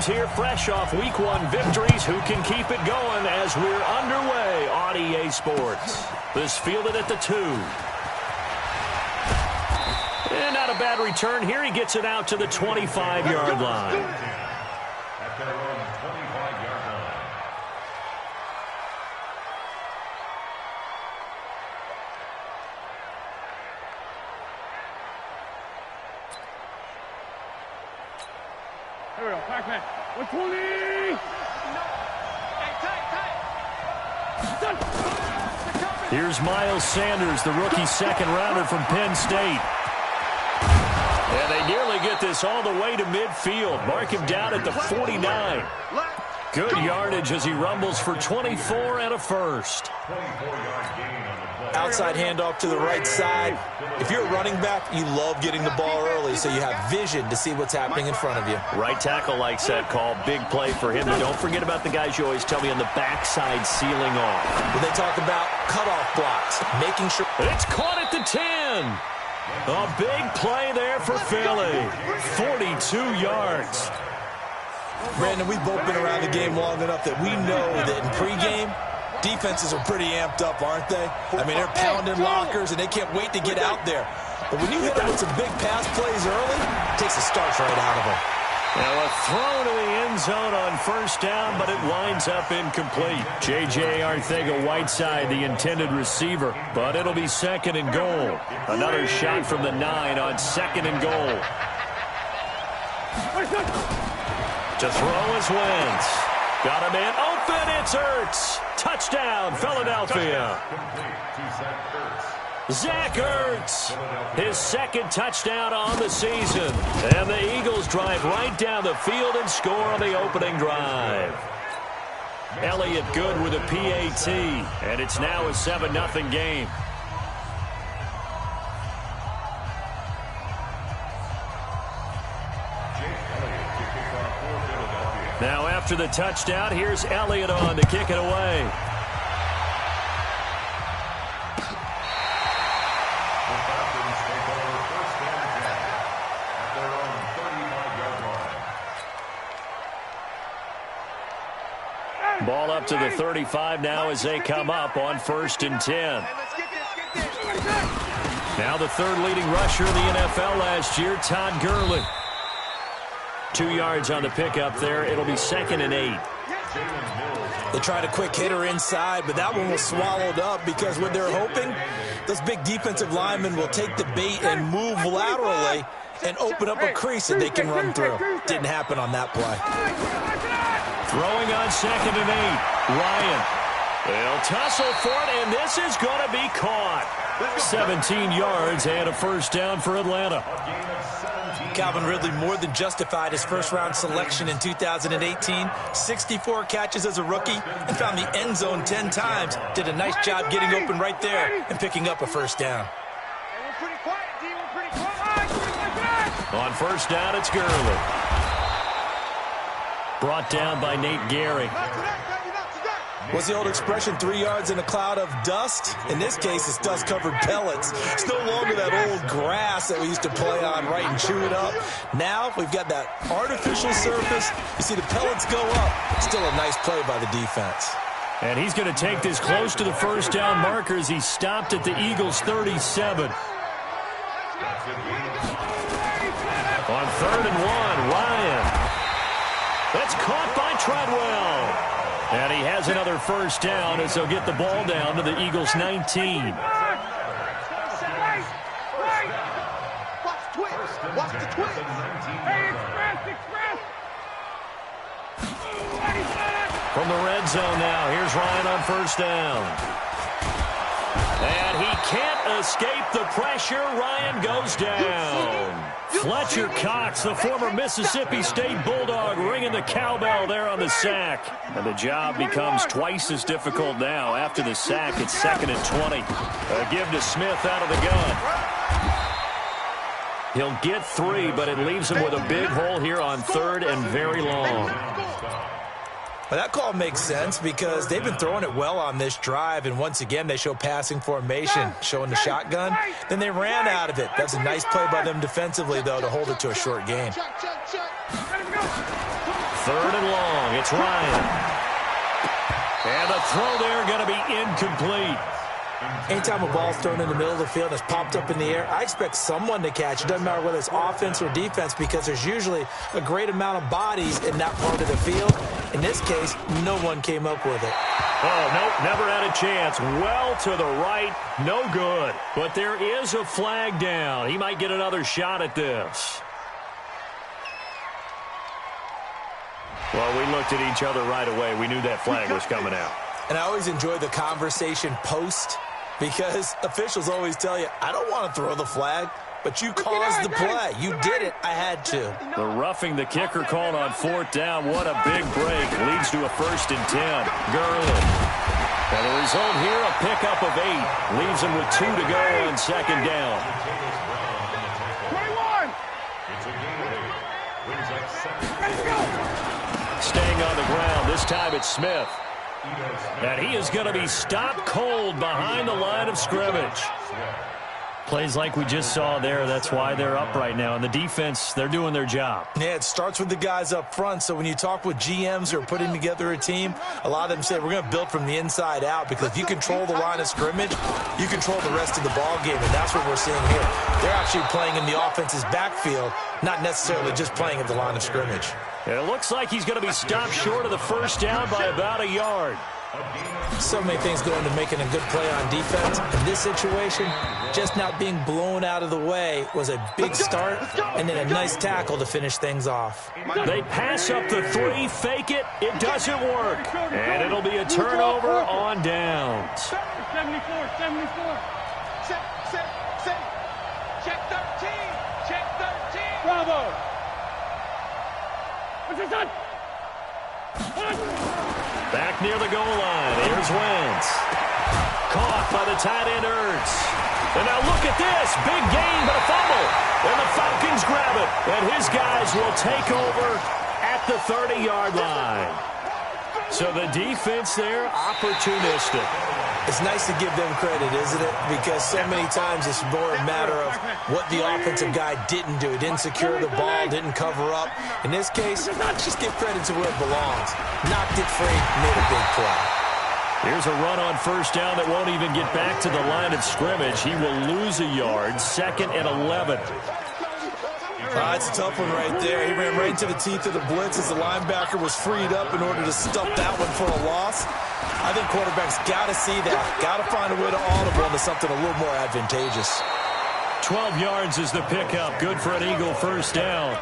teams here fresh off Week 1 victories. Who can keep it going as we're underway on EA Sports? This fielded at the 2. And not a bad return here. He gets it out to the 25-yard line. At their own 25-yard line. Here we go, Pac-Man. 120! Here's Miles Sanders, the rookie second-rounder from Penn State. And they nearly get this all the way to midfield. Mark him down at the 49. Good yardage as he rumbles for 24 and a first. 24-yard gain on the play. Outside handoff to the right side. If you're a running back, you love getting the ball early so you have vision to see what's happening in front of you. Right tackle likes that call. Big play for him. But don't forget about the guys you always tell me on the backside sealing off. When they talk about cutoff blocks, making sure... It's caught at the 10. A big play there for Philly. 42 yards. Brandon, we've both been around the game long enough that we know that in pregame, defenses are pretty amped up, aren't they? I mean, they're pounding lockers, and they can't wait to get out there. But when you hit them with some big pass plays early, it takes the starch right out of them. Now a throw to the end zone on first down, but it winds up incomplete. J.J. Arcega-Whiteside, the intended receiver, but it'll be second and goal. Another shot from the 9 on second and goal. To throw is Wentz. Got him in. Open, it's Ertz. Touchdown, Philadelphia. Zach Ertz, his second touchdown on the season. And the Eagles drive right down the field and score on the opening drive. Elliott good with a PAT, and it's now a 7-0 game. Now after the touchdown, here's Elliott on to kick it away. Ball up to the 35 now as they come up on 1st and 10. Now the third leading rusher in the NFL last year, Todd Gurley. 2 yards on the pickup there. It'll be 2nd and 8. They tried a quick hitter inside, but that one was swallowed up because what they're hoping, those big defensive linemen will take the bait and move laterally and open up a crease that they can run through. Didn't happen on that play. Throwing on 2nd and 8. Ryan. They'll tussle for it, and this is going to be caught. 17 yards and a first down for Atlanta. Calvin Ridley more than justified his first-round selection in 2018. 64 catches as a rookie and found the end zone 10 times. Did a nice job getting open right there and picking up a first down. On first down, it's Gurley. Brought down by Nate Gehry. What's the old expression, 3 yards in a cloud of dust? In this case, it's dust-covered pellets. It's no longer that old grass that we used to play on, right, and chew it up. Now we've got that artificial surface. You see the pellets go up. Still a nice play by the defense. And he's going to take this close to the first down marker as he stopped at the Eagles' 37. On 3rd and 1, Ryan. That's caught by Treadwell. And he has another first down as they'll get the ball down to the Eagles' 19. Watch the twist. Hey, express. From the red zone now, here's Ryan on first down. And he can't escape the pressure. Ryan goes down. Fletcher Cox, the former Mississippi State Bulldog, ringing the cowbell there on the sack. And the job becomes twice as difficult now. After the sack, it's 2nd and 20. A give to Smith out of the gun. He'll get 3, but it leaves him with a big hole here on 3rd and very long. Well, that call makes sense because they've been throwing it well on this drive, and once again they show passing formation, showing the shotgun. Then they ran out of it. That's a nice play by them defensively, though, to hold it to a short gain. Third and long. It's Ryan. And the throw there going to be incomplete. Anytime a ball's thrown in the middle of the field and it's popped up in the air, I expect someone to catch. It doesn't matter whether it's offense or defense because there's usually a great amount of bodies in that part of the field. In this case, no one came up with it. Oh, nope, never had a chance. Well to the right, no good. But there is a flag down. He might get another shot at this. Well, we looked at each other right away. We knew that flag was coming out. And I always enjoy the conversation post because officials always tell you, I don't want to throw the flag, but you caused the play. You did it. I had to. The roughing the kicker called on fourth down. What a big break. Leads to a 1st and 10. Gurley. And the result here, a pickup of 8. Leaves him with 2 to go on 2nd down. 21. Let's go. Staying on the ground. This time it's Smith. And he is going to be stopped cold behind the line of scrimmage. Plays like we just saw there. That's why they're up right now. And the defense, they're doing their job. Yeah, it starts with the guys up front. So when you talk with GMs who are putting together a team, a lot of them say we're going to build from the inside out because if you control the line of scrimmage, you control the rest of the ball game. And that's what we're seeing here. They're actually playing in the offense's backfield, not necessarily just playing at the line of scrimmage. And it looks like he's going to be stopped short of the 1st down by about a yard. So many things go into making a good play on defense. In this situation, just not being blown out of the way was a big start and then a nice tackle to finish things off. They pass up the 3, fake it. It doesn't work. And it'll be a turnover on downs. 74. Check 13. Bravo. Back near the goal line. Here's Wentz. Caught by the tight end Ertz. And now look at this. Big gain, but a fumble. And the Falcons grab it. And his guys will take over at the 30-yard line. So the defense there, opportunistic. It's nice to give them credit, isn't it? Because so many times it's more a matter of what the offensive guy didn't do. He didn't secure the ball, didn't cover up. In this case, just give credit to where it belongs. Knocked it free, made a big play. Here's a run on 1st down that won't even get back to the line of scrimmage. He will lose a yard, 2nd and 11. It's a tough one right there. He ran right into the teeth of the blitz as the linebacker was freed up in order to stuff that one for a loss. I think quarterbacks got to see that. Got to find a way to audible into something a little more advantageous. 12 yards is the pickup. Good for an Eagle 1st down.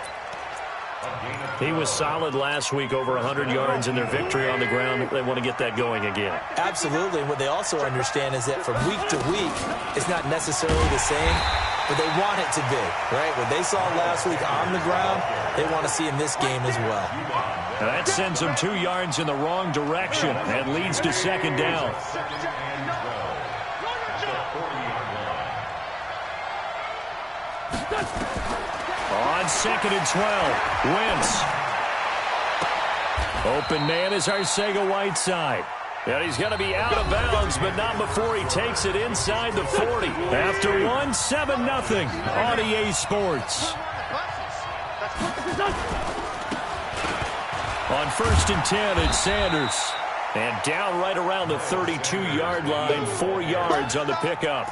He was solid last week, over 100 yards in their victory on the ground. They want to get that going again. Absolutely. And what they also understand is that from week to week, it's not necessarily the same, but they want it to be, right? What they saw last week on the ground, they want to see in this game as well. Now that sends them 2 yards in the wrong direction and leads to 2nd down. On 2nd and 12, Wentz. Open man is Arcega-Whiteside. And he's going to be out of bounds, but not before he takes it inside the 40. After one, 7-0 on EA Sports. On 1st and 10, it's Sanders. And down right around the 32-yard line, 4 yards on the pickup.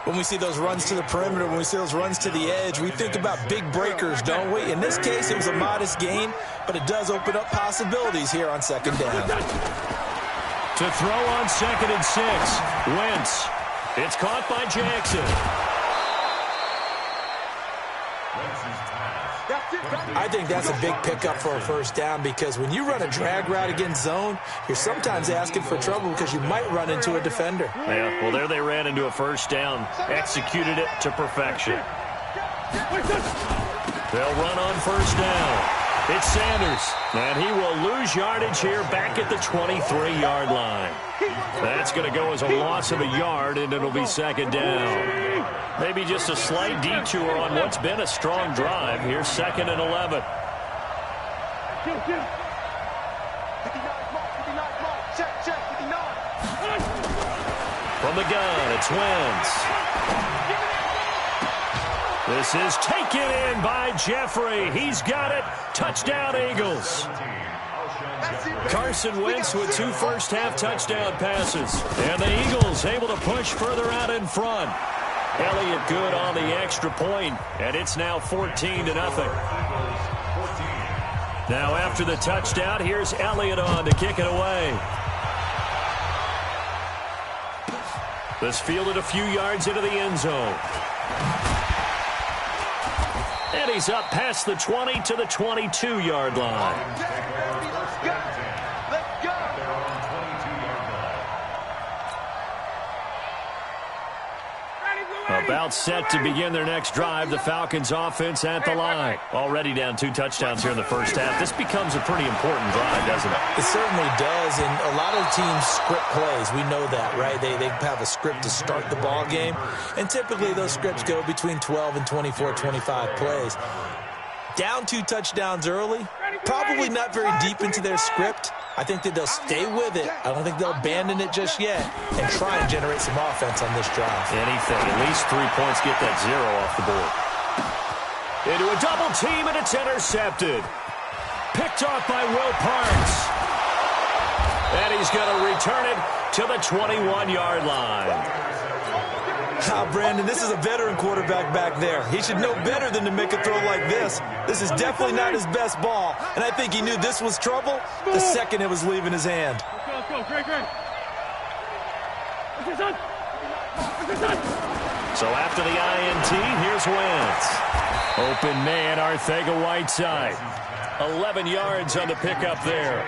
When we see those runs to the perimeter, when we see those runs to the edge, we think about big breakers, don't we? In this case, it was a modest gain, but it does open up possibilities here on 2nd down. To throw on 2nd and 6, Wentz. It's caught by Jackson. I think that's a big pickup for a 1st down because when you run a drag route against zone, you're sometimes asking for trouble because you might run into a defender. Yeah, well, there they ran into a 1st down, executed it to perfection. They'll run on 1st down. It's Sanders, and he will lose yardage here back at the 23-yard line. That's going to go as a loss of a yard, and it'll be 2nd down. Maybe just a slight detour on what's been a strong drive. Here's 2nd and 11. From the gun, it's Wentz. This is taken taken in by Jeffrey. He's got it. Touchdown, Eagles. Carson Wentz with 2 first-half touchdown passes. And the Eagles able to push further out in front. Elliott good on the extra point, and it's now 14-0. Now after the touchdown, here's Elliott on to kick it away. This fielded a few yards into the end zone. And he's up past the 20 to the 22-yard line. About set to begin their next drive, the Falcons offense at the line. Already down 2 touchdowns here in the first half. This becomes a pretty important drive, doesn't it? It certainly does, and a lot of teams script plays. We know that, right? They have a script to start the ball game, and typically those scripts go between 12 and 24, 25 plays. Down 2 touchdowns early, probably not very deep into their script. I think that they'll stay with it. I don't think they'll abandon it just yet and try and generate some offense on this drive. Anything. At least 3 points, get that 0 off the board. Into a double team, and it's intercepted. Picked off by Will Parks. And he's going to return it to the 21-yard line. Brandon, this is a veteran quarterback back there. He should know better than to make a throw like this. This is definitely not his best ball, and I think he knew this was trouble the second it was leaving his hand. Let's go. Great. So after the INT, here's Wentz. Open man, Arcega-Whiteside. 11 yards on the pickup there.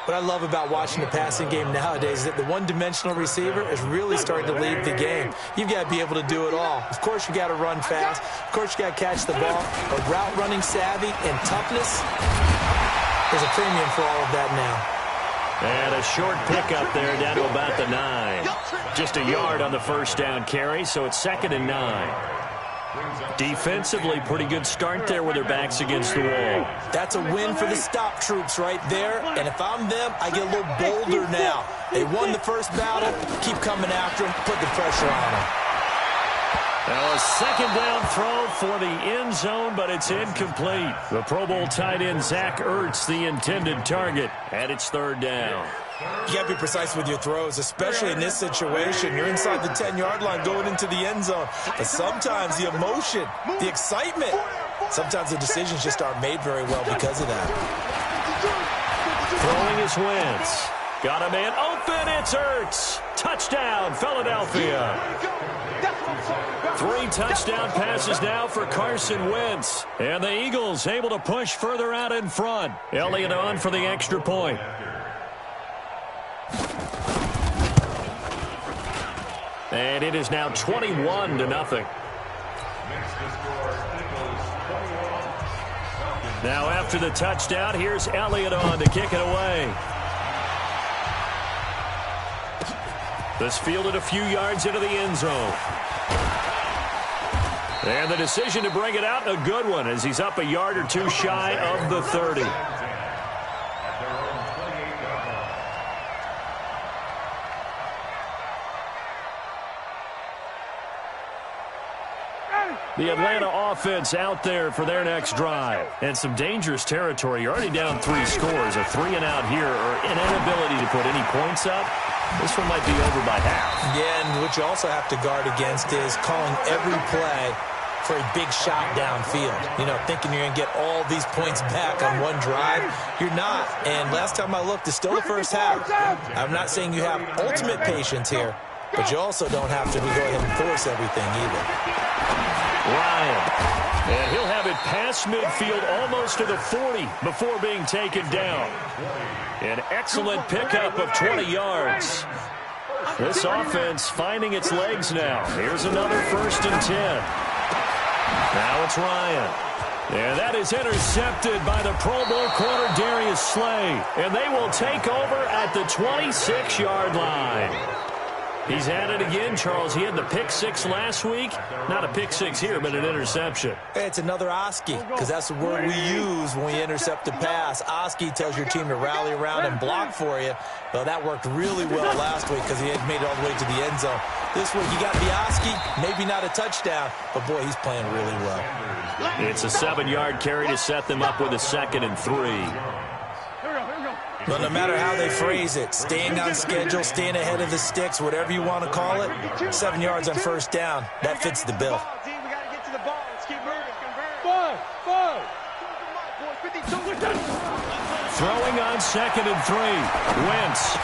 What I love about watching the passing game nowadays is that the one-dimensional receiver is really starting to lead the game. You've got to be able to do it all. Of course, you got to run fast. Of course, you got to catch the ball. But route running savvy and toughness, there's a premium for all of that now. And a short pickup there down to about the 9. Just a yard on the first down carry, so it's 2nd and 9. Defensively, pretty good start there with their backs against the wall. That's a win for the stop troops right there. And if I'm them, I get a little bolder now. They won the first battle. Keep coming after them. Put the pressure on them. Now a 2nd down throw for the end zone, but it's incomplete. The Pro Bowl tight end Zach Ertz, the intended target, and it's 3rd down. You got to be precise with your throws, especially in this situation. You're inside the 10-yard line going into the end zone. But sometimes the emotion, the excitement, sometimes the decisions just aren't made very well because of that. Throwing is Wentz. Got a man open. It's Ertz. Touchdown, Philadelphia. 3 touchdown passes now for Carson Wentz. And the Eagles able to push further out in front. Elliott on for the extra point. And it is now 21-0. Now after the touchdown, here's Elliott on to kick it away. This fielded a few yards into the end zone. And the decision to bring it out, a good one, as he's up a yard or 2 shy of the 30. The Atlanta offense out there for their next drive. And some dangerous territory. You're already down 3 scores. A 3-and-out here, or an inability to put any points up. This one might be over by half. Yeah, and what you also have to guard against is calling every play for a big shot downfield. You know, thinking you're going to get all these points back on one drive. You're not. And last time I looked, it's still the first half. I'm not saying you have ultimate patience here, but you also don't have to go ahead and force everything either. Ryan. And he'll have it past midfield almost to the 40 before being taken down. An excellent pickup of 20 yards. This offense finding its legs now. Here's another 1st and 10. Now it's Ryan. And that is intercepted by the Pro Bowl corner Darius Slay. And they will take over at the 26-yard line. He's at it again, Charles. He had the pick 6 last week. Not a pick 6 here, but an interception. It's another Oski, because that's the word we use when we intercept a pass. Oski tells your team to rally around and block for you. Well, that worked really well last week because he had made it all the way to the end zone. This one, you got Bioski, maybe not a touchdown, but boy, he's playing really well. It's a 7-yard carry to set them up with a 2nd and 3. But no matter how they phrase it, staying on schedule, staying ahead of the sticks, whatever you want to call it, 7 yards on first down, that fits the bill. Throwing on 2nd and 3. Wentz.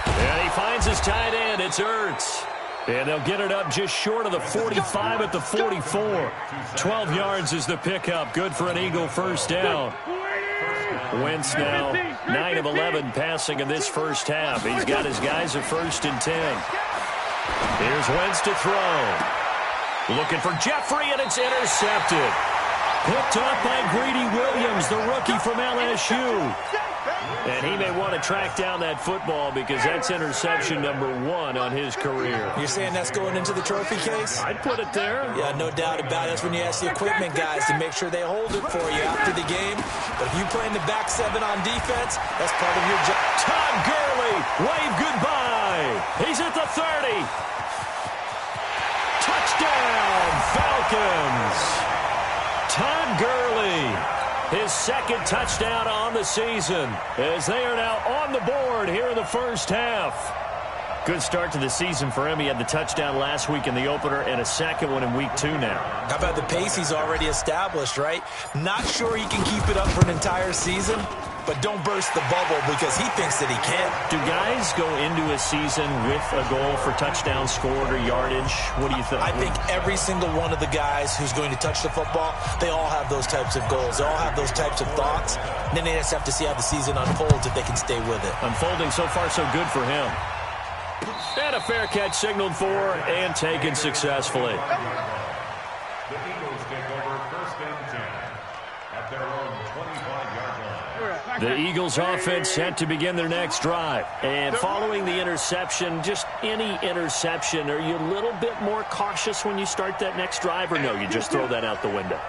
And he finds his tight end. It's Ertz. And they'll get it up just short of the 45 at the 44. 12 yards is the pickup. Good for an Eagle first down. Wentz now 9 of 11 passing in this first half. He's got his guys at 1st and 10. Here's Wentz to throw. Looking for Jeffrey, and it's intercepted. Picked off by Greedy Williams, the rookie from LSU. And he may want to track down that football because that's interception number 1 on his career. You're saying that's going into the trophy case? I'd put it there. Yeah, no doubt about it. That's when you ask the equipment guys to make sure they hold it for you after the game. But if you play in the back 7 on defense, that's part of your job. Todd Gurley, wave goodbye. He's at the 30. Touchdown, Falcons. Todd Gurley, his 2nd touchdown on the season, as they are now on the board here in the first half. Good start to the season for him. He had the touchdown last week in the opener and a 2nd one in week 2 now. How about the pace he's already established, right? Not sure he can keep it up for an entire season, but don't burst the bubble because he thinks that he can. Do guys go into a season with a goal for touchdown scored or yardage? What do you think? I think every single one of the guys who's going to touch the football, they all have those types of goals. They all have those types of thoughts. And then they just have to see how the season unfolds if they can stay with it. Unfolding so far so good for him. And a fair catch signaled for and taken successfully. The Eagles take over 1st and 10 at their own 25-yard line. The Eagles offense set to begin their next drive. And following the interception, just any interception, are you a little bit more cautious when you start that next drive, or no, you just throw that out the window?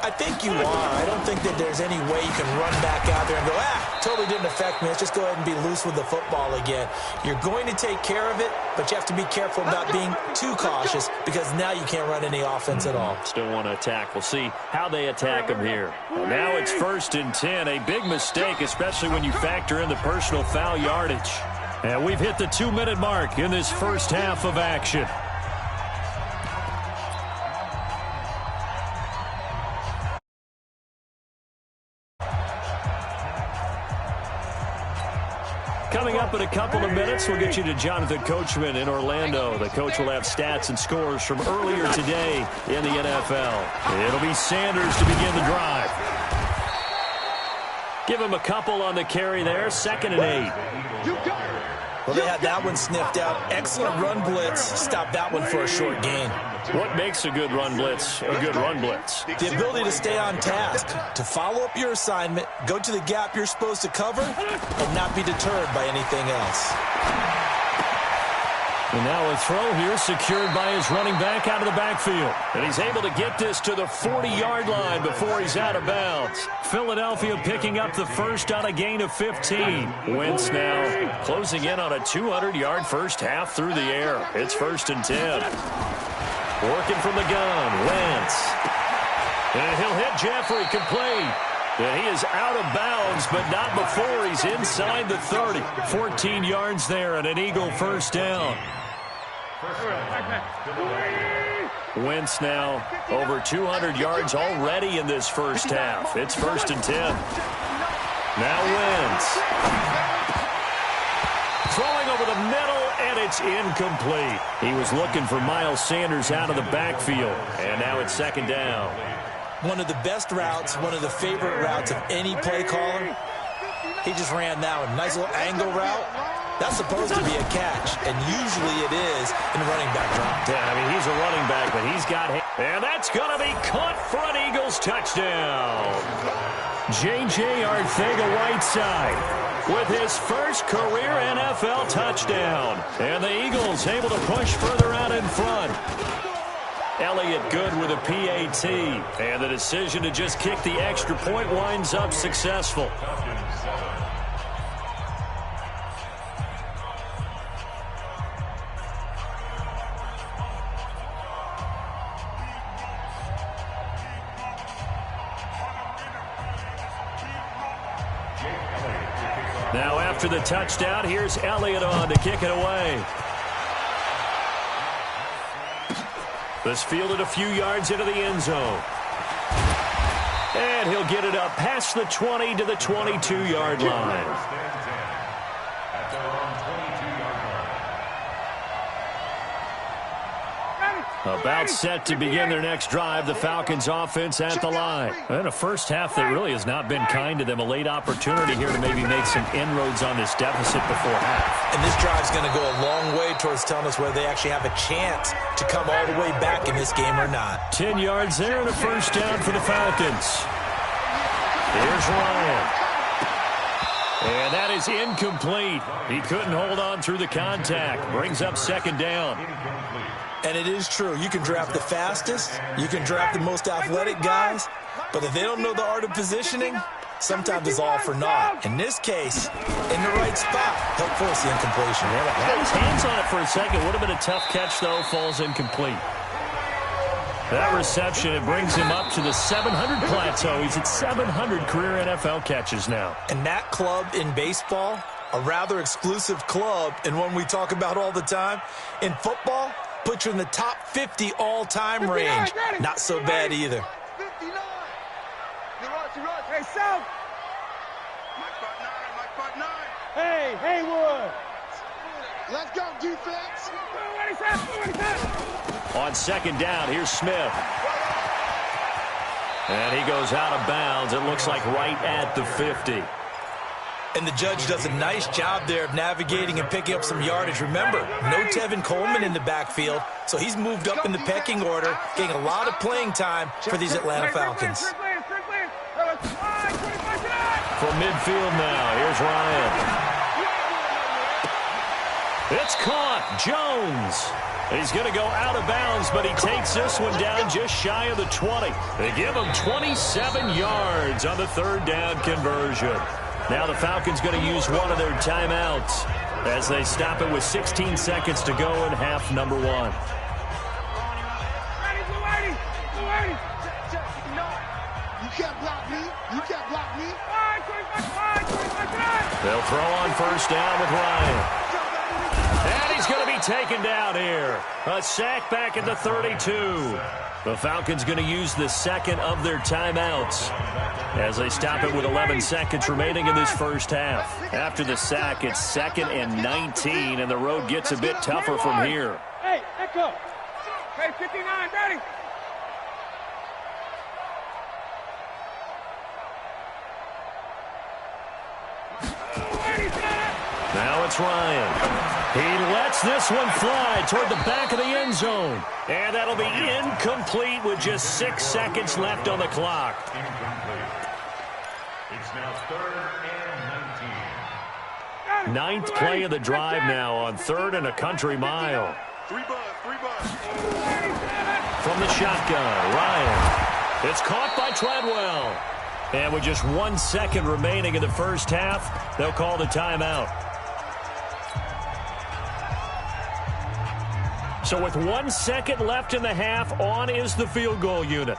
I think you are. I don't think that there's any way you can run back out there and go, totally didn't affect me. Let's just go ahead and be loose with the football again. You're going to take care of it, but you have to be careful about being too cautious because now you can't run any offense at all. Still want to attack. We'll see how they attack him here. Well, now it's 1st and 10. A big mistake, especially when you factor in the personal foul yardage. And we've hit the 2-minute mark in this first half of action. Coming up in a couple of minutes, we'll get you to Jonathan Coachman in Orlando. The coach will have stats and scores from earlier today in the NFL. It'll be Sanders to begin the drive. Give him a couple on the carry there. 2nd and 8. Well, they had that one sniffed out. Excellent run blitz. Stopped that one for a short gain. What makes a good run blitz a good run blitz? The ability to stay on task, to follow up your assignment, go to the gap you're supposed to cover, and not be deterred by anything else. And now a throw here secured by his running back out of the backfield. And he's able to get this to the 40-yard line before he's out of bounds. Philadelphia picking up the first on a gain of 15. Wentz now closing in on a 200-yard first half through the air. It's 1st and 10. Working from the gun, Wentz. And he'll hit Jeffrey, complete. And he is out of bounds, but not before he's inside the 30. 14 yards there and an Eagle first down. Wentz now over 200 yards already in this first half. It's 1st and 10. Now Wentz. Throwing over the middle, and it's incomplete. He was looking for Miles Sanders out of the backfield, and now it's 2nd down. One of the best routes, one of the favorite routes of any play caller. He just ran that one. Nice little angle route. That's supposed to be a catch, and usually it is in running back drop. Yeah, I mean, he's a running back, but he's got him. And that's going to be caught for an Eagles touchdown. J.J. Arcega-Whiteside with his first career NFL touchdown. And the Eagles able to push further out in front. Elliott good with a PAT. And the decision to just kick the extra point winds up successful. Now after the touchdown, here's Elliott on to kick it away. This fielded a few yards into the end zone. And he'll get it up past the 20 to the 22-yard line. About set to begin their next drive, the Falcons offense at the line. And a first half that really has not been kind to them. A late opportunity here to maybe make some inroads on this deficit before half. And this drive's going to go a long way towards telling us whether they actually have a chance to come all the way back in this game or not. 10 yards there and a first down for the Falcons. Here's Ryan. And that is incomplete. He couldn't hold on through the contact. Brings up second down. And it is true. You can draft the fastest. You can draft the most athletic guys. But if they don't know the art of positioning, sometimes it's all for naught. In this case, in the right spot, he'll force the incompletion. Yeah, had his hands on it for a second. Would have been a tough catch, though. Falls incomplete. That reception, it brings him up to the 700 plateau. He's at 700 career NFL catches now. And that club in baseball, a rather exclusive club, and one we talk about all the time. In football, put you in the top 50 all-time range. Not so bad either. 59. Hey, South. Mike 9. Hey, Haywood. Let's go, defense. On second down, here's Smith. And he goes out of bounds. It looks like right at the 50. And the judge does a nice job there of navigating and picking up some yardage. Remember, no Tevin Coleman in the backfield, so he's moved up in the pecking order, getting a lot of playing time for these Atlanta Falcons. From midfield now, here's Ryan. It's caught. Jones. He's going to go out of bounds, but he takes this one down just shy of the 20. They give him 27 yards on the third down conversion. Now the Falcons going to use one of their timeouts as they stop it with 16 seconds to go in half number one. You can't block me. You can't block me. They'll throw on first down with Ryan. And he's going to be taken down here. A sack back at the 32. The Falcons going to use the second of their timeouts as they stop it with 11 seconds remaining in this first half. After the sack, it's 2nd and 19, and the road gets a bit tougher from here. Hey, echo. Hey, 59, ready. Now it's Ryan. He lets this one fly toward the back of the end zone. And that'll be incomplete with just 6 seconds left on the clock. It's now 3rd and 19. 9th play of the drive now on 3rd and a country mile. 3 buzz. From the shotgun, Ryan. It's caught by Treadwell. And with just 1 second remaining in the first half, they'll call the timeout. So with 1 second left in the half, on is the field goal unit.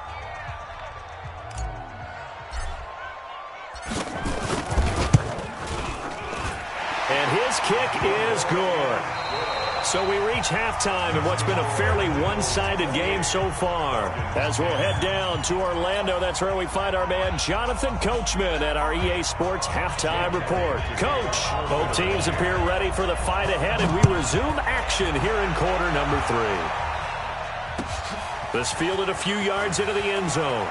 And his kick is good. So we reach halftime in what's been a fairly one-sided game so far. As we'll head down to Orlando, that's where we find our man Jonathan Coachman at our EA Sports Halftime Report. Coach, both teams appear ready for the fight ahead, and we resume action here in quarter number 3. This fielded a few yards into the end zone.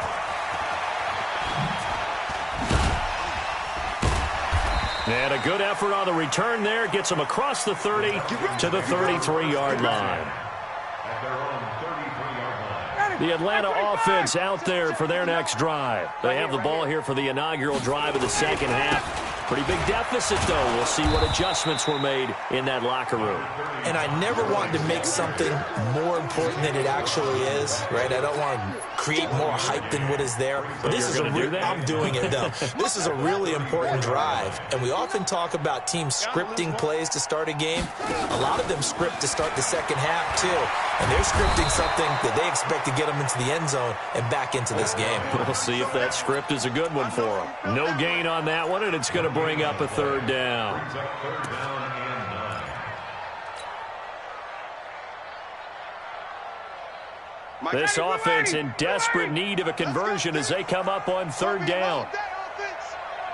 And a good effort on the return there. Gets them across the 30 to the 33-yard line. The Atlanta offense out there for their next drive. They have the ball here for the inaugural drive of the second half. Pretty big deficit, though. We'll see what adjustments were made in that locker room. And I never want to make something more important than it actually is, right? I don't want to create more hype than what is there. But this is I'm doing it, though. This is a really important drive. And we often talk about teams scripting plays to start a game. A lot of them script to start the second half, too. And they're scripting something that they expect to get them into the end zone and back into this game. We'll see if that script is a good one for them. No gain on that one, and it's going to bring up a third down. Brings up third down and 9. This offense in desperate need of a conversion as they come up on third down.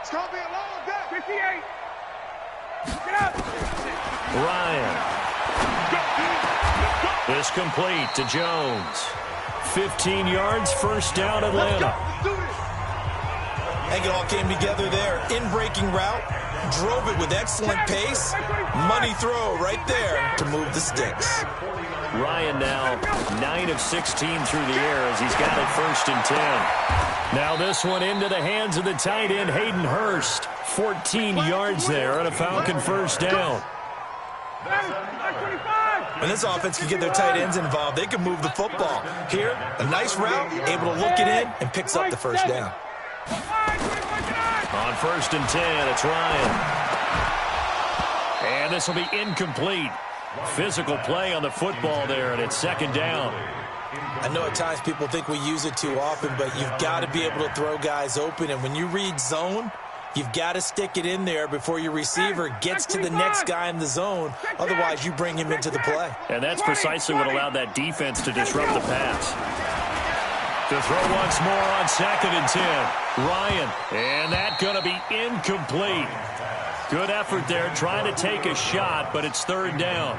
It's going to be a long day. 58. Get out. Ryan. This complete to Jones. 15 yards, first down, Atlanta. I think it all came together there. In-breaking route, drove it with excellent pace. Money throw right there to move the sticks. Ryan now 9 of 16 through the air as he's got it first and 10. Now this one into the hands of the tight end, Hayden Hurst. 14 yards there on a Falcon first down. When this offense can get their tight ends involved, they can move the football. Here, a nice route, able to look it in, and picks up the first down. On first and 10, it's Ryan. And this will be incomplete. Physical play on the football there, and it's second down. I know at times people think we use it too often, but you've got to be able to throw guys open. And when you read zone, you've got to stick it in there before your receiver gets to the next guy in the zone. Otherwise, you bring him into the play. And that's precisely what allowed that defense to disrupt the pass. To throw once more on second and 10. Ryan. And that's going to be incomplete. Good effort there, trying to take a shot, but it's third down.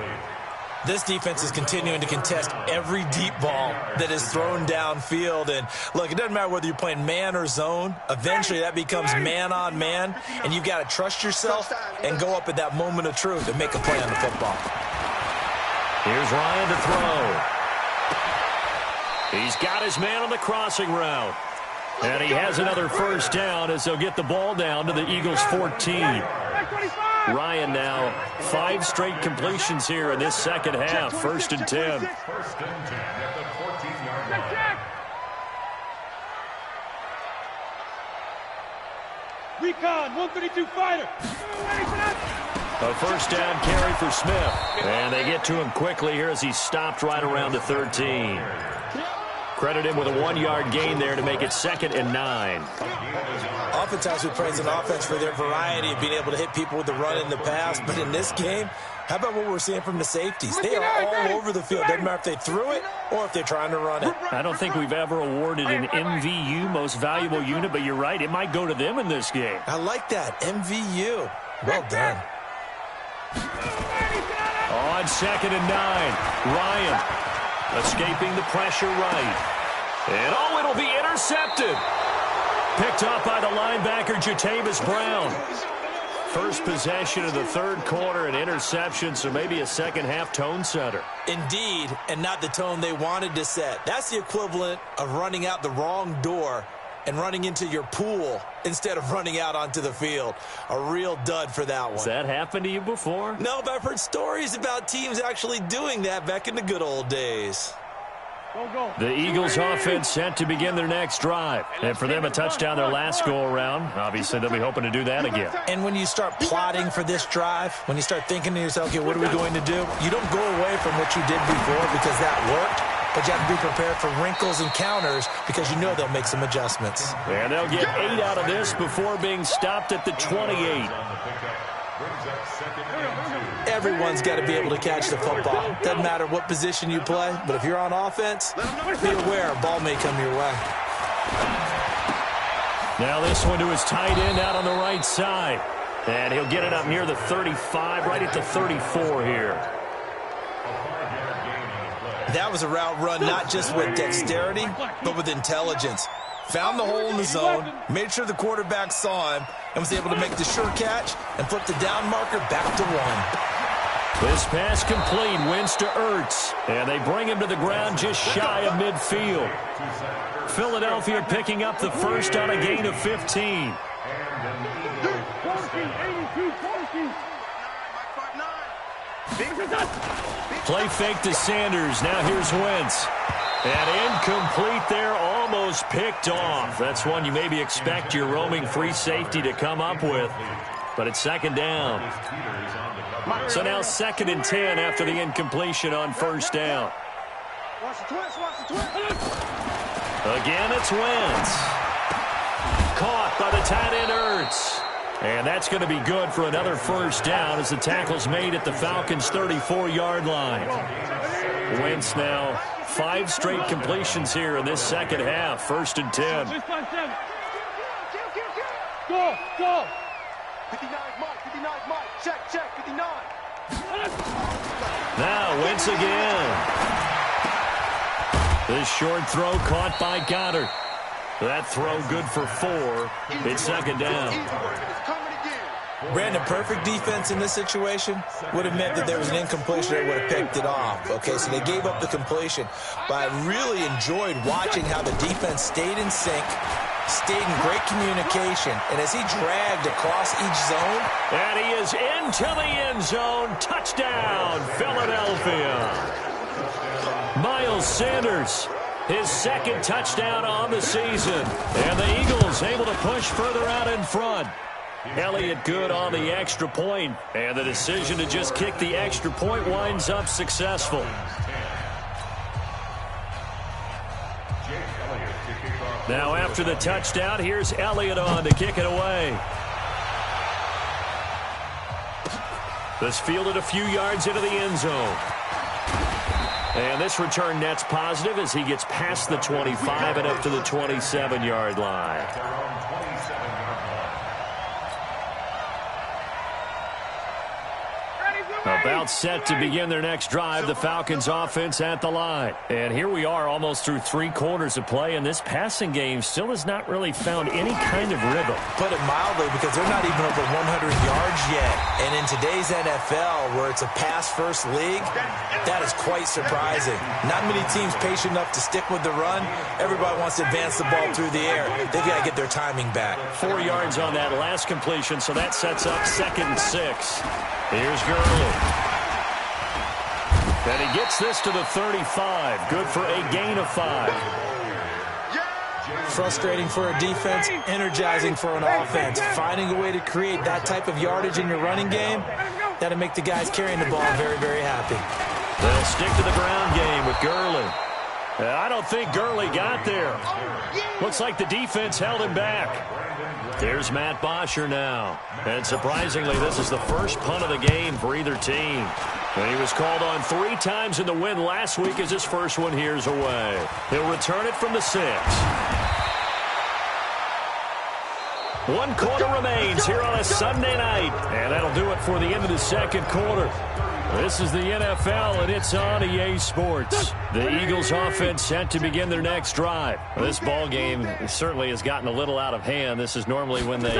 This defense is continuing to contest every deep ball that is thrown downfield. And, look, it doesn't matter whether you're playing man or zone. Eventually, that becomes man-on-man, and you've got to trust yourself and go up at that moment of truth and make a play on the football. Here's Ryan to throw. He's got his man on the crossing route. And he has another first down as they'll get the ball down to the Eagles' 14. Ryan now 5 straight completions here in this second half. First and 10. First and 10 at the 14-yard line. Recon, 132 fighter. A first down carry for Smith. And they get to him quickly here as he's stopped right around the 13. Credit him with a 1-yard gain there to make it second and 9. Oftentimes we praise an offense for their variety of being able to hit people with the run in the pass. But in this game, how about what we're seeing from the safeties? They are all over the field. Doesn't matter if they threw it or if they're trying to run it. I don't think we've ever awarded an MVU, most valuable unit, but you're right. It might go to them in this game. I like that. MVU. Well done. On second and 9, Ryan escaping the pressure right. And, oh, it'll be intercepted. Picked up by the linebacker, Jatavis Brown. First possession of the third quarter, an interception, so maybe a second-half tone setter. Indeed, and not the tone they wanted to set. That's the equivalent of running out the wrong door and running into your pool instead of running out onto the field. A real dud for that one. Has that happened to you before? No, but I've heard stories about teams actually doing that back in the good old days. The Eagles offense set to begin their next drive. And for them, a touchdown their last go-around. Obviously, they'll be hoping to do that again. And when you start plotting for this drive, when you start thinking to yourself, okay, what are we going to do? You don't go away from what you did before because that worked. But you have to be prepared for wrinkles and counters because you know they'll make some adjustments. And they'll get 8 out of this before being stopped at the 28. Everyone's got to be able to catch the football. Doesn't matter what position you play, but if you're on offense, be aware a ball may come your way. Now this one to his tight end out on the right side. And he'll get it up near the 35, right at the 34 here. That was a route run not just with dexterity, but with intelligence. Found the hole in the zone, made sure the quarterback saw him, and was able to make the sure catch and flip the down marker back to 1. This pass complete, wins to Ertz, and they bring him to the ground just shy of midfield. Philadelphia picking up the first on a gain of 15. Play fake to Sanders. Now here's Wentz. And incomplete there, almost picked off. That's one you maybe expect your roaming free safety to come up with. But it's second down. So now second and 10 after the incompletion on first down. Again, it's Wentz. Caught by the tight end Ertz. And that's going to be good for another first down as the tackle's made at the Falcons' 34-yard line. Wentz now 5 straight completions here in this second half. 1st and 10. Go. 59, Mike. Check, 59. Now Wentz again. This short throw caught by Goddard. That throw good for 4. It's 2nd down. Brandon, perfect defense in this situation would have meant that there was an incompletion. They would have picked it off. Okay, so they gave up the completion. But I really enjoyed watching how the defense stayed in sync, stayed in great communication, and as he dragged across each zone. And he is into the end zone. Touchdown, Philadelphia. Miles Sanders, his 2nd touchdown on the season. And the Eagles able to push further out in front. Elliott good on the extra point, and the decision to just kick the extra point winds up successful. Now after the touchdown, here's Elliott on to kick it away. This fielded a few yards into the end zone. And this return net's positive as he gets past the 25 and up to the 27-yard line. About set to begin their next drive, the Falcons offense at the line. And here we are almost through 3 quarters of play, and this passing game still has not really found any kind of rhythm. Put it mildly, because they're not even over 100 yards yet. And in today's NFL, where it's a pass-first league, that is quite surprising. Not many teams patient enough to stick with the run. Everybody wants to advance the ball through the air. They've got to get their timing back. 4 yards on that last completion, so that sets up 2nd and 6. Here's Gurley. And he gets this to the 35. Good for a gain of 5. Frustrating for a defense, energizing for an offense. Finding a way to create that type of yardage in your running game, that'll make the guys carrying the ball very, very happy. They'll stick to the ground game with Gurley. I don't think Gurley got there. Looks like the defense held him back. There's Matt Bosher now. And surprisingly, this is the first punt of the game for either team. And he was called on 3 times in the win last week as his first one here's away. He'll return it from the 6. 1 quarter remains here on a Sunday night. And that'll do it for the end of the 2nd quarter. This is the NFL, and it's on EA Sports. The Eagles offense set to begin their next drive. This ball game certainly has gotten a little out of hand. This is normally when they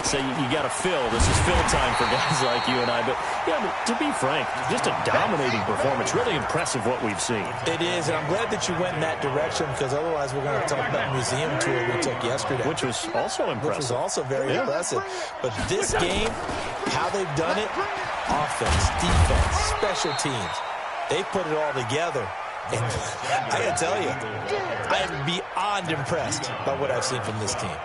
say you got to fill. This is fill time for guys like you and I. But, yeah, to be frank, just a dominating performance. Really impressive what we've seen. It is, and I'm glad that you went in that direction, because otherwise we're going to talk about the museum tour we took yesterday. Which was also impressive. Which was also very impressive. But this game, how they've done it, offense, defense, special teams, they put it all together. And I got to tell you, I am beyond impressed by what I've seen from this team.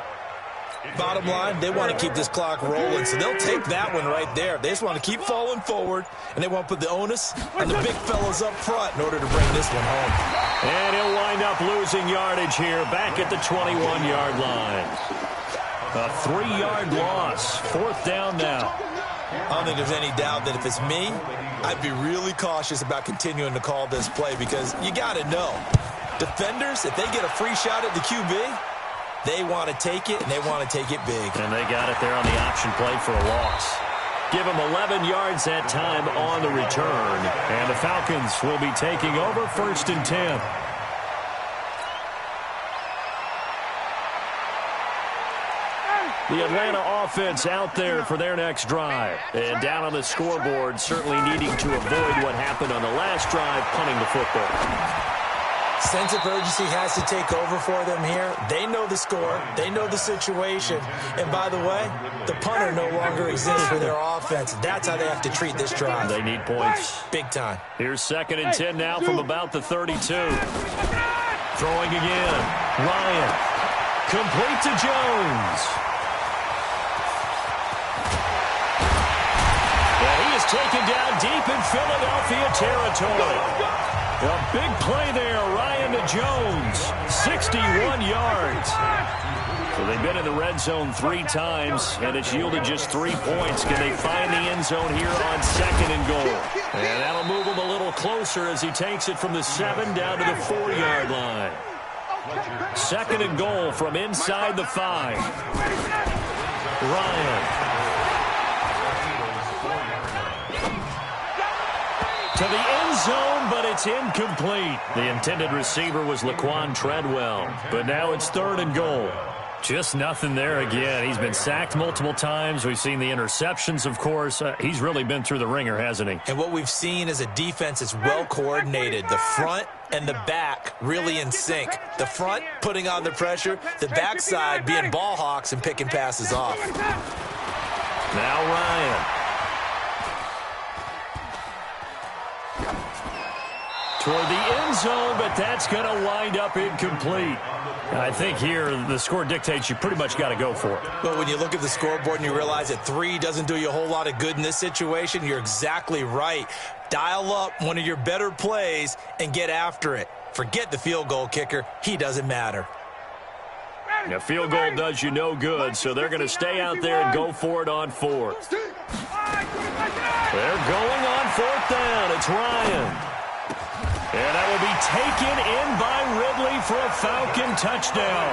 Bottom line, they want to keep this clock rolling, so they'll take that one right there. They just want to keep falling forward, and they want to put the onus on the big fellas up front in order to bring this one home. And he'll wind up losing yardage here back at the 21-yard line. A 3-yard loss. 4th down now. I don't think there's any doubt that if it's me, I'd be really cautious about continuing to call this play, because you got to know, defenders, if they get a free shot at the QB, they want to take it, and they want to take it big. And they got it there on the option play for a loss. Give them 11 yards that time on the return. And the Falcons will be taking over 1st and 10. The Atlanta offense out there for their next drive. And down on the scoreboard, certainly needing to avoid what happened on the last drive, punting the football. Sense of urgency has to take over for them here. They know the score. They know the situation. And by the way, the punter no longer exists for their offense. That's how they have to treat this drive. They need points. Big time. Here's 2nd and 10 now from about the 32. Throwing again. Ryan. Complete to Jones. And he is taken down deep in Philadelphia territory. A big play there, Ryan to Jones, 61 yards. So they've been in the red zone 3 times, and it's yielded just 3 points. Can they find the end zone here on 2nd and goal? And that'll move him a little closer as he takes it from the 7 down to the 4-yard line. 2nd and goal from inside the 5. Ryan. To the end zone, but it's incomplete. The intended receiver was Laquan Treadwell, but now it's 3rd and goal. Just nothing there again. He's been sacked multiple times. We've seen the interceptions, of course. He's really been through the ringer, hasn't he? And what we've seen is a defense that's well coordinated. The front and the back really in sync. The front putting on the pressure, the backside being ball hawks and picking passes off. Now Ryan. Toward the end zone, but that's going to wind up incomplete. I think here the score dictates you pretty much got to go for it. But when you look at the scoreboard and you realize that 3 doesn't do you a whole lot of good in this situation, you're exactly right. Dial up one of your better plays and get after it. Forget the field goal kicker. He doesn't matter. A field goal does you no good, so they're going to stay out there and go for it on 4th. They're going on 4th down. It's Ryan. And that will be taken in by Ridley for a Falcon touchdown.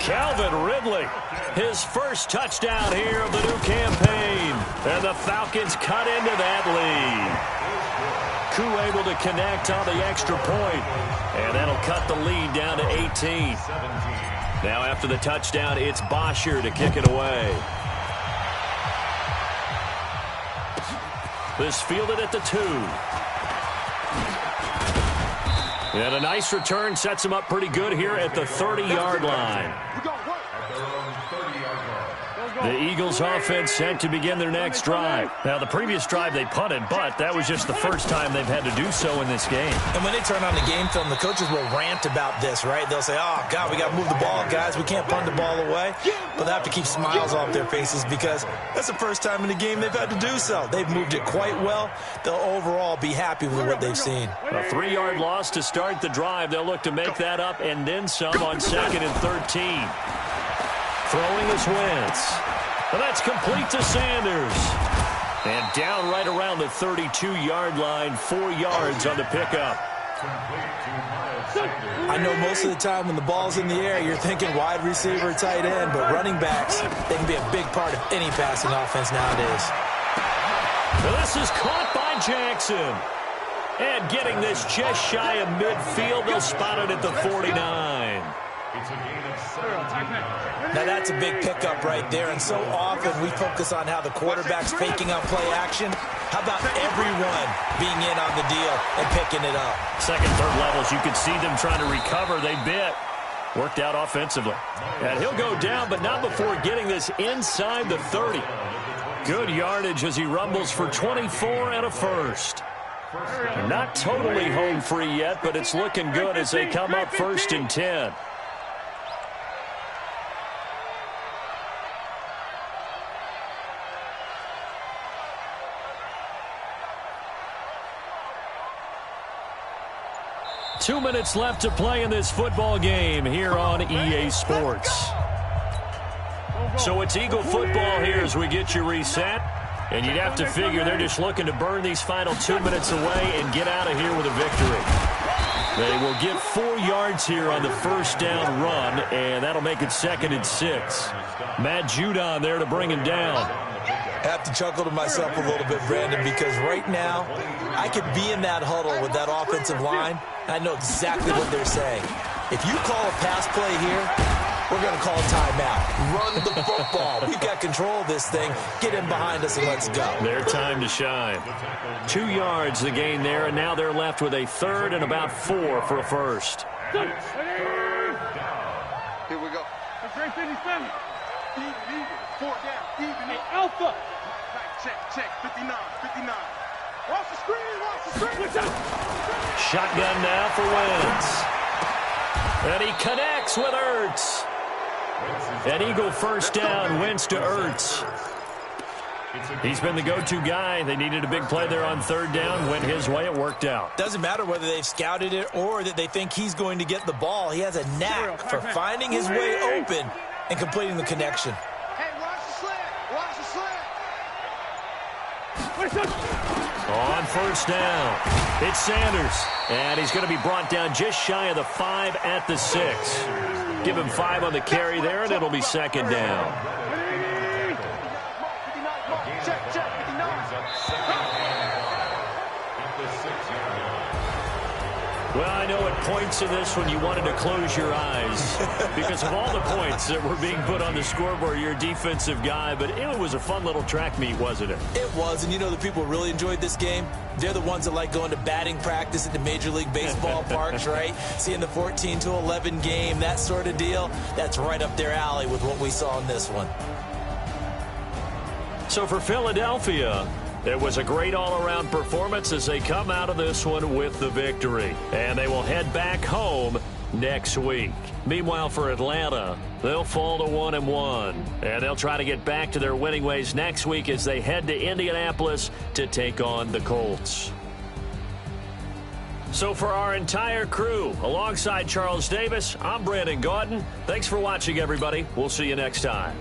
Calvin Ridley, his first touchdown here of the new campaign. And the Falcons cut into that lead. Koo able to connect on the extra point. And that'll cut the lead down to 18. Now after the touchdown, it's Bosher to kick it away. This fielded at the 2. And a nice return sets him up pretty good here at the 30-yard line. The Eagles offense set to begin their next drive. Now, the previous drive they punted, but that was just the first time they've had to do so in this game. And when they turn on the game film, the coaches will rant about this, right? They'll say, oh, God, we got to move the ball, guys. We can't punt the ball away. But they have to keep smiles off their faces because that's the first time in the game they've had to do so. They've moved it quite well. They'll overall be happy with what they've seen. A 3-yard loss to start the drive. They'll look to make that up and then some on 2nd and 13. Throwing is Wentz. Well, that's complete to Sanders. And down right around the 32-yard line, 4 yards on the pickup. I know most of the time when the ball's in the air, you're thinking wide receiver, tight end, but running backs, they can be a big part of any passing offense nowadays. Well, this is caught by Jackson. And getting this just shy of midfield, they'll spot it at the 49. It's a gain of 17. Now that's a big pickup right there, and so often we focus on how the quarterback's faking on play action. How about everyone being in on the deal and picking it up? 2nd, 3rd levels, you could see them trying to recover. They bit. Worked out offensively. And he'll go down, but not before getting this inside the 30. Good yardage as he rumbles for 24 and a first. Not totally home free yet, but it's looking good as they come up 1st and 10. Two minutes left to play in this football game here on EA Sports. So it's Eagle football here as we get you reset. And you'd have to figure they're just looking to burn these final 2 minutes away and get out of here with a victory. They will get 4 yards here on the first down run, and that'll make it 2nd and 6. Matt Judon there to bring him down. I have to chuckle to myself a little bit, Brandon, because right now I could be in that huddle with that offensive line. I know exactly what they're saying. If you call a pass play here, we're going to call timeout. Run the football. We've got control of this thing. Get in behind us and let's go. Their time to shine. 2 yards the gain there, and now they're left with a 3rd and about 4 for a first. Here we go. Great 57. Even. 4 down. Even. Hey, Alpha. Check. 59. Watch the screen. Shotgun now for Wentz. And he connects with Ertz. An Eagle first down, Wentz to Ertz. He's been the go-to guy. They needed a big play there on third down. Went his way. It worked out. Doesn't matter whether they've scouted it or that they think he's going to get the ball. He has a knack for finding his way open and completing the connection. Hey, watch the slant. Watch the slant. On first down, it's Sanders. And he's going to be brought down just shy of the 5 at the 6. Give him 5 on the carry there, and it'll be second down. Check, check, 59. Well, I know at points in this one you wanted to close your eyes because of all the points that were being put on the scoreboard. You're a defensive guy, but it was a fun little track meet, wasn't it? It was, and you know the people who really enjoyed this game? They're the ones that like going to batting practice at the Major League Baseball parks, right? Seeing the 14-11 game, that sort of deal. That's right up their alley with what we saw in this one. So for Philadelphia, it was a great all-around performance as they come out of this one with the victory. And they will head back home next week. Meanwhile, for Atlanta, they'll fall to 1-1. And they'll try to get back to their winning ways next week as they head to Indianapolis to take on the Colts. So for our entire crew, alongside Charles Davis, I'm Brandon Gaudin. Thanks for watching, everybody. We'll see you next time.